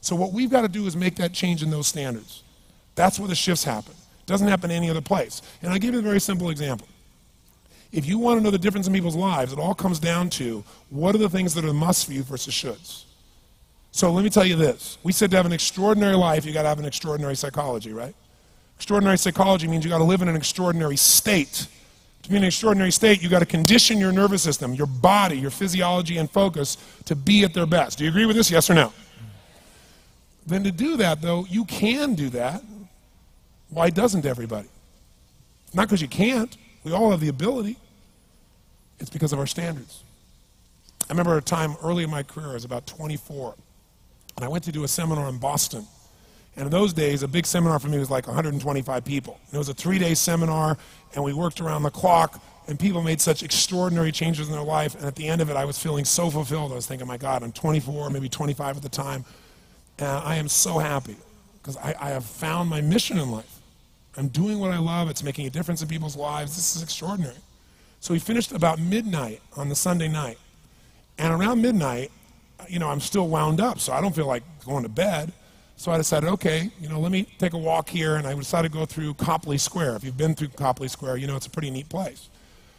So what we've got to do is make that change in those standards. That's where the shifts happen. It doesn't happen any other place. And I'll give you a very simple example. If you want to know the difference in people's lives, it all comes down to what are the things that are musts for you versus shoulds. So let me tell you this. We said to have an extraordinary life, you got to have an extraordinary psychology, right? Extraordinary psychology means you got to live in an extraordinary state. To be in an extraordinary state, you got to condition your nervous system, your body, your physiology and focus to be at their best. Do you agree with this? Yes or no? Then to do that, though, you can do that. Why doesn't everybody? Not because you can't. We all have the ability. It's because of our standards. I remember a time early in my career, I was about 24, and I went to do a seminar in Boston. And in those days, a big seminar for me was like 125 people. And it was a 3-day seminar, and we worked around the clock, and people made such extraordinary changes in their life. And at the end of it, I was feeling so fulfilled. I was thinking, my God, I'm 24, maybe 25 at the time, and I am so happy because I have found my mission in life. I'm doing what I love. It's making a difference in people's lives. This is extraordinary. So we finished about midnight on the Sunday night. And around midnight, you know, I'm still wound up, so I don't feel like going to bed. So I decided, okay, you know, let me take a walk here, and I decided to go through Copley Square. If you've been through Copley Square, you know it's a pretty neat place.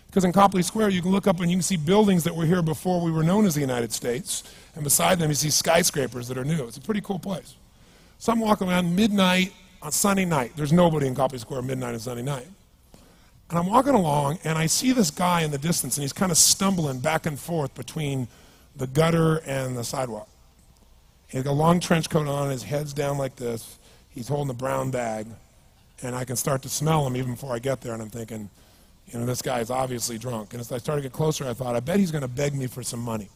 Because in Copley Square, you can look up and you can see buildings that were here before we were known as the United States, and beside them you see skyscrapers that are new. It's a pretty cool place. So I'm walking around midnight on Sunday night. There's nobody in Copley Square midnight on Sunday night. And I'm walking along, and I see this guy in the distance, and he's kind of stumbling back and forth between the gutter and the sidewalk. He's got a long trench coat on, his head's down like this. He's holding a brown bag, and I can start to smell him even before I get there, and I'm thinking, you know, this guy is obviously drunk. And as I started to get closer, I thought, I bet he's going to beg me for some money.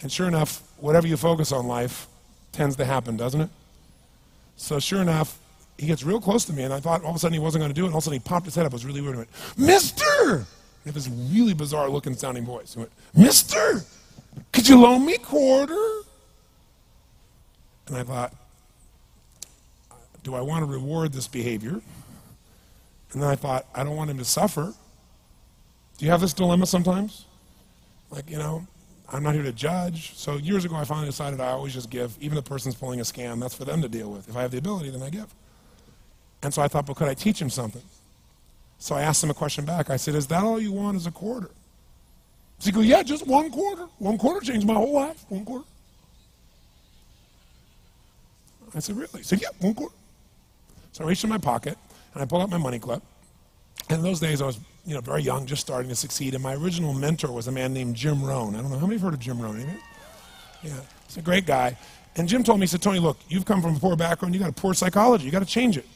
And sure enough, whatever you focus on life tends to happen, doesn't it? So sure enough, he gets real close to me, and I thought all of a sudden he wasn't going to do it, and all of a sudden he popped his head up. It was really weird. He went, "Mister!" He had this really bizarre-looking sounding voice. He went, "Mister, could you loan me a quarter?" And I thought, do I want to reward this behavior? And then I thought, I don't want him to suffer. Do you have this dilemma sometimes? Like, you know, I'm not here to judge. So years ago, I finally decided I always just give. Even if the person's pulling a scam, that's for them to deal with. If I have the ability, then I give. And so I thought, but could I teach him something? So I asked him a question back. I said, is that all you want is a quarter? So he goes, yeah, just 1 quarter. 1 quarter changed my whole life. 1 quarter. I said, really? He said, yeah, 1 quarter. So I reached in my pocket, and I pulled out my money clip. And in those days, I was, you know, very young, just starting to succeed. And my original mentor was a man named Jim Rohn. I don't know, how many have heard of Jim Rohn? Anybody? Yeah, he's a great guy. And Jim told me, he said, Tony, look, you've come from a poor background. You got a poor psychology. You got to change it.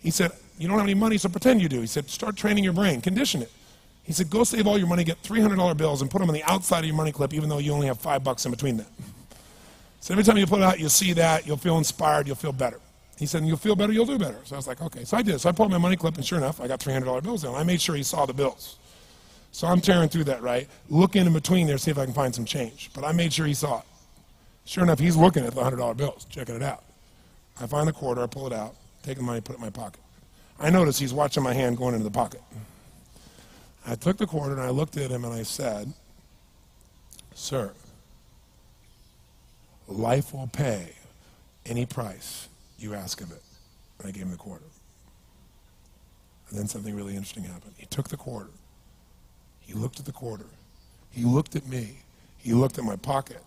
He said, you don't have any money, so pretend you do. He said, start training your brain. Condition it. He said, go save all your money, get $300 bills, and put them on the outside of your money clip, even though you only have $5 in between them. So every time you put it out, you'll see that, you'll feel inspired, you'll feel better. He said, and you'll feel better, you'll do better. So I was like, okay. So I did. So I pulled my money clip, and sure enough, I got $300 bills in. I made sure he saw the bills. So I'm tearing through that, right? Looking in between there, see if I can find some change. But I made sure he saw it. Sure enough, he's looking at the $100 bills, checking it out. I find the quarter, I pull it out, take the money, put it in my pocket. I notice he's watching my hand going into the pocket. I took the quarter, and I looked at him, and I said, sir, life will pay any price you ask of it. And I gave him the quarter. And then something really interesting happened. He took the quarter. He looked at the quarter. He looked at me. He looked at my pocket.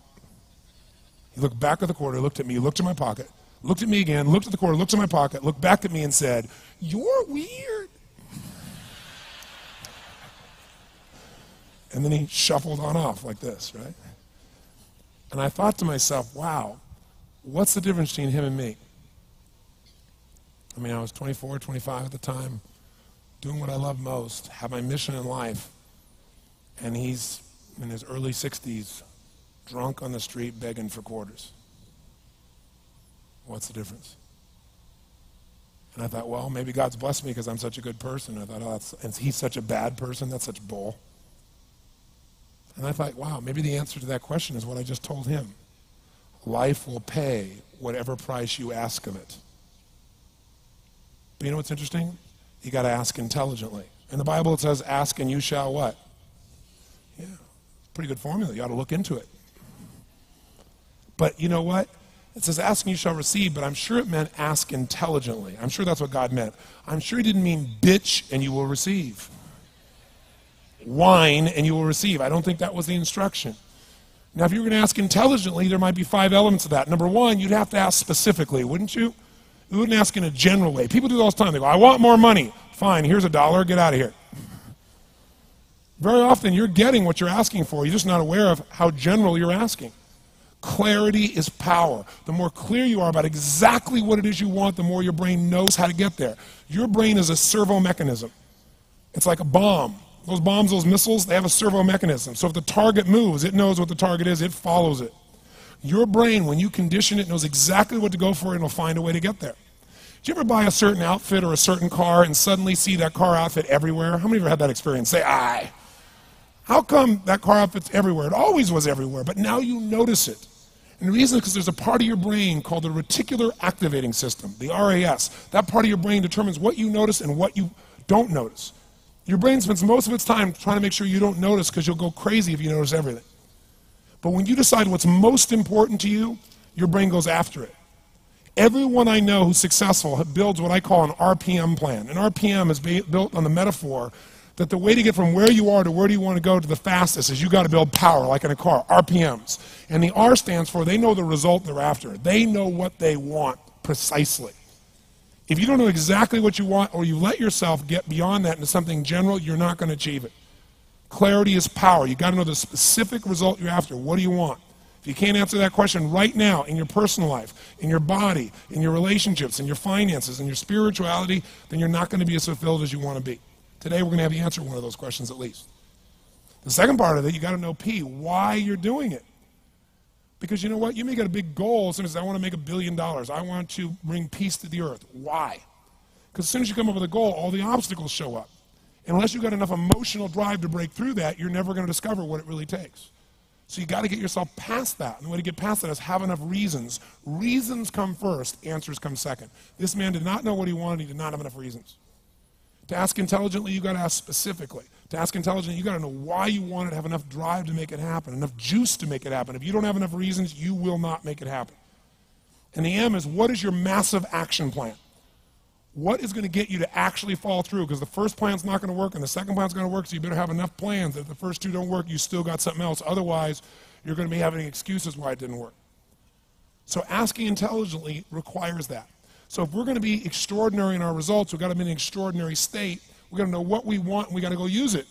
He looked back at the quarter, looked at me, looked at my pocket, looked at me again, looked at the quarter, looked at my pocket, looked back at me and said, you're weird. And then he shuffled on off like this, right? And I thought to myself, wow, what's the difference between him and me? I mean, I was 24, 25 at the time, doing what I love most, have my mission in life, and he's in his early 60s, drunk on the street begging for quarters. What's the difference? And I thought, well, maybe God's blessed me because I'm such a good person. I thought, oh, and he's such a bad person, that's such bull. And I thought, wow, maybe the answer to that question is what I just told him. Life will pay whatever price you ask of it. But you know what's interesting? You got to ask intelligently. In the Bible it says, ask and you shall what? Yeah, pretty good formula. You ought to look into it. But you know what? It says, ask and you shall receive, but I'm sure it meant ask intelligently. I'm sure that's what God meant. I'm sure he didn't mean bitch and you will receive. Whine and you will receive. I don't think that was the instruction. Now, if you were going to ask intelligently, there might be 5 elements of that. Number one, you'd have to ask specifically, wouldn't you? You wouldn't ask in a general way. People do that all the time. They go, I want more money. Fine, here's $1, get out of here. Very often, you're getting what you're asking for. You're just not aware of how general you're asking. Clarity is power. The more clear you are about exactly what it is you want, the more your brain knows how to get there. Your brain is a servo mechanism. It's like a bomb. Those bombs, those missiles, they have a servo mechanism. So if the target moves, it knows what the target is, it follows it. Your brain, when you condition it, knows exactly what to go for and it'll find a way to get there. Did you ever buy a certain outfit or a certain car and suddenly see that car outfit everywhere? How many of you have had that experience? Say, aye. How come that car outfit's everywhere? It always was everywhere, but now you notice it. And the reason is because there's a part of your brain called the reticular activating system, the RAS. That part of your brain determines what you notice and what you don't notice. Your brain spends most of its time trying to make sure you don't notice because you'll go crazy if you notice everything. But when you decide what's most important to you, your brain goes after it. Everyone I know who's successful builds what I call an RPM plan. An RPM is built on the metaphor that the way to get from where you are to where do you want to go to the fastest is you got to build power, like in a car, RPMs. And the R stands for they know the result they're after. They know what they want precisely. If you don't know exactly what you want or you let yourself get beyond that into something general, you're not going to achieve it. Clarity is power. You got to know the specific result you're after. What do you want? If you can't answer that question right now in your personal life, in your body, in your relationships, in your finances, in your spirituality, then you're not going to be as fulfilled as you want to be. Today we're going to have you answer one of those questions at least. The second part of it, you got to know P, why you're doing it. Because you know what? You may get a big goal. Somebody says, I want to make $1 billion. I want to bring peace to the earth. Why? Because as soon as you come up with a goal, all the obstacles show up. And unless you've got enough emotional drive to break through that, you're never going to discover what it really takes. So you got to get yourself past that. And the way to get past that is have enough reasons. Reasons come first, answers come second. This man did not know what he wanted. He did not have enough reasons. To ask intelligently, you got to ask specifically. To ask intelligently, you got to know why you want it, have enough drive to make it happen, enough juice to make it happen. If you don't have enough reasons, you will not make it happen. And the M is, what is your massive action plan? What is going to get you to actually fall through? Because the first plan's not going to work and the second plan's going to work, so you better have enough plans that if the first two don't work, you still got something else. Otherwise, you're going to be having excuses why it didn't work. So asking intelligently requires that. So if we're going to be extraordinary in our results, we've got to be in an extraordinary state. We've got to know what we want and we've got to go use it.